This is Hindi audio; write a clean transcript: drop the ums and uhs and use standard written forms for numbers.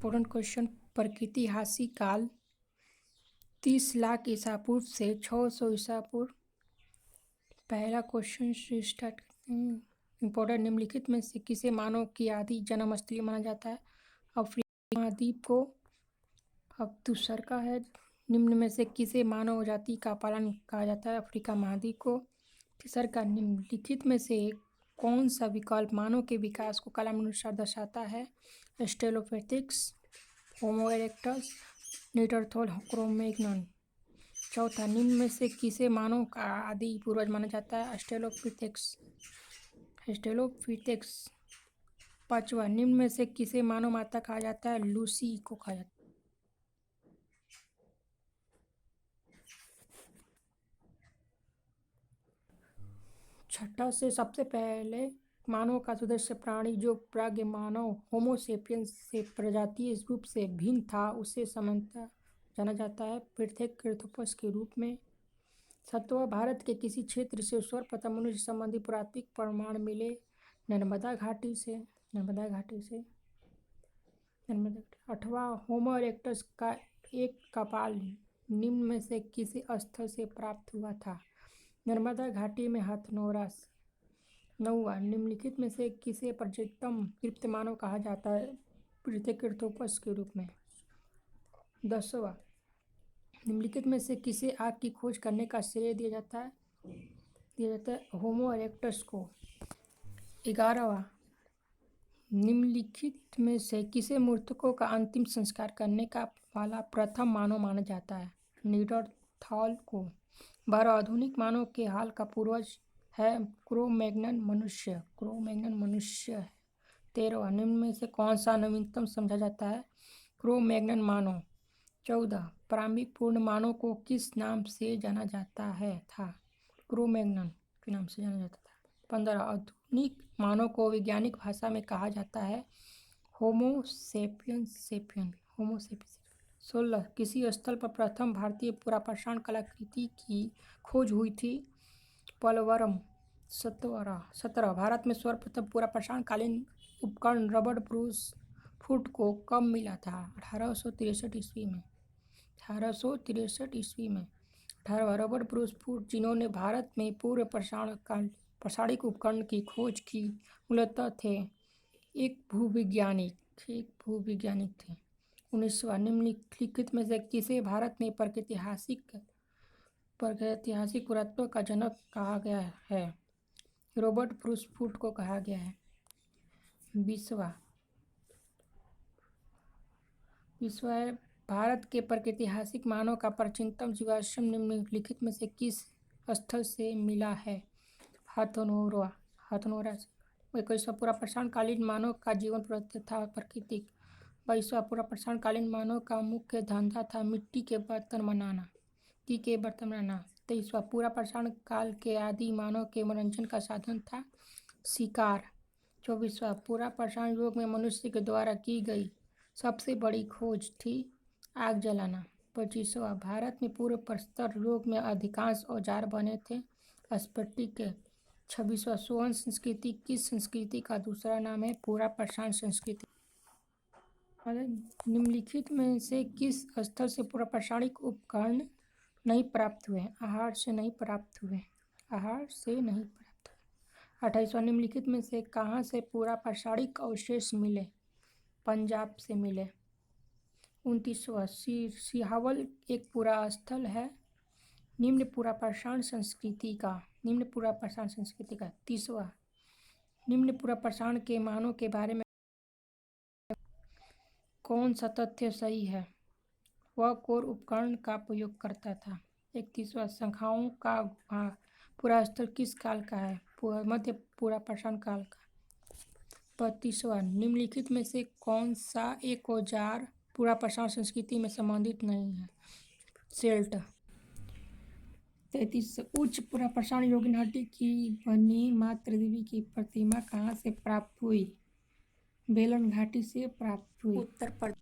Important question. प्रागैतिहासिक काल 30 लाख ईसा पूर्व से 600 ईसा पूर्व। पहला क्वेश्चन से स्टार्ट करते हैं। इंपॉर्टेंट, निम्नलिखित में से किसे मानव की आदि जन्मस्थली माना जाता है? अफ्रीका महाद्वीप को। अब दूसरा का है, निम्न में से किसे मानव जाति का पालन कहा जाता है? अफ्रीका महाद्वीप को। तीसरा का, निम्नलिखित में से कौन सा विकल्प मानव के विकास को कालानुसार दर्शाता है? ऑस्ट्रेलोपिथेकस, होमो इरेक्टस, निएंडरथाल, क्रो-मैग्नन। चौथा, निम्न में से किसे मानव का आदि पूर्वज माना जाता है? ऑस्ट्रेलोपिथेकस। पांचवा, निम्न में से किसे मानव माता कहा जाता है? लूसी को कहा जाता है। छठा से सबसे पहले मानव का सदस्य प्राणी जो प्राग्ञ मानव होमो सेपियंस से प्रजातीय रूप से भिन्न था उसे सामान्यतः जाना जाता है पिथेकैंथ्रोपस के रूप में। सातवां, भारत के किसी क्षेत्र से सर्वप्रथम मनुष्य संबंधी पुरातात्विक प्रमाण मिले? नर्मदा घाटी से। आठवां, होमो इरेक्टस का एक कपाल निम्न में से किस स्थल से प्राप्त हुआ था? नर्मदा घाटी में हथनोरा से। नौवां, निम्नलिखित में से किसे प्राचीनतम कृत्रिम मानव कहा जाता है? पिथेकैंथ्रोपस के रूप में। 10वां, निम्नलिखित में से किसे आग की खोज करने का श्रेय दिया जाता है? होमो इरेक्टस को। 11वां, निम्नलिखित में से किसे मृतकों का अंतिम संस्कार करने का वाला प्रथम मानव माना जाता है? निएंडरथाल को। 12वां, आधुनिक मानव के हाल का पूर्वज है क्रो-मैग्नन मनुष्य है। 13वां, निम्न में से कौन सा नवीनतम समझा जाता है? क्रो-मैग्नन मानव। 14, प्रारंभिक पूर्ण मानव को किस नाम से जाना जाता था? क्रो-मैग्नन के नाम से जाना जाता था। 15, आधुनिक मानव को वैज्ञानिक भाषा में कहा जाता है? होमो सेपियंस। 16, किसी स्थल पर प्रथम भारतीय पुरापाषाण कलाकृति की खोज हुई थी? पलवरम। 17, भारत में सर्वप्रथम पुरापाषाण कालीन उपकरण रबड़ ब्रूस फुट को कब मिला था? 1863 ईस्वी में। 18वां, रबड़ ब्रूस फुट जिन्होंने भारत में पूर्व पाषाणिक उपकरण की खोज की मूलतः थे एक भूविज्ञानिक थे। 19वां, निम्नलिखित में से किसे भारत में प्रागैतिहासिक पुरातत्व का जनक कहा गया है? रॉबर्ट ब्रूस फुट को कहा गया है। 20वां है, भारत के प्रागैतिहासिक मानव का प्राचीनतम जीवाश्म निम्नलिखित में से किस स्थल से मिला है? हथनोरा से। 21वां, पुरापाषाण कालीन मानव का जीवन था प्राकृतिक। 22वां, पुरापाषाण कालीन मानव का मुख्य धंधा था मिट्टी के बर्तन बनाना। 23वां, पुरापाषाण काल के आदि मानव के मनोरंजन का साधन था शिकार। 24वां, पुरापाषाण युग में मनुष्य के द्वारा की गई सबसे बड़ी खोज थी आग जलाना। 25वां, भारत में पूर्व प्रस्तर युग में अधिकांश औजार बने थे स्फटिक। 26वां, सोहन संस्कृति किस संस्कृति का दूसरा नाम है? पुरापाषाण संस्कृति। निम्नलिखित में से किस स्थल से पुरापाषाणिक उपकरण नहीं प्राप्त हुए? आहार से नहीं प्राप्त हुए। 28वां, निम्नलिखित में से कहाँ से पुरापाषाणिक अवशेष मिले? पंजाब से मिले। 29वां, सिहावल एक पुरा स्थल है निम्न पुरापाषाण संस्कृति का। 30वां, निम्न पुरापाषाण के मानव के बारे में कौन सा तथ्य सही है? वह कोर उपकरण का प्रयोग करता था। 31वां, शंखाओं का पूरा स्थल किस काल का है? मध्य पुरापाषाण काल का। 32वां, निम्नलिखित में से कौन सा एक औजार पुरापाषाण संस्कृति में संबंधित नहीं है? सेल्ट। 33, उच्च पुरापाषाण यौगिक हड्डी की बनी माँ त्रिदेवी की प्रतिमा कहाँ से प्राप्त हुई? बेलन घाटी से प्राप्त हुई। उत्तर प्रदेश।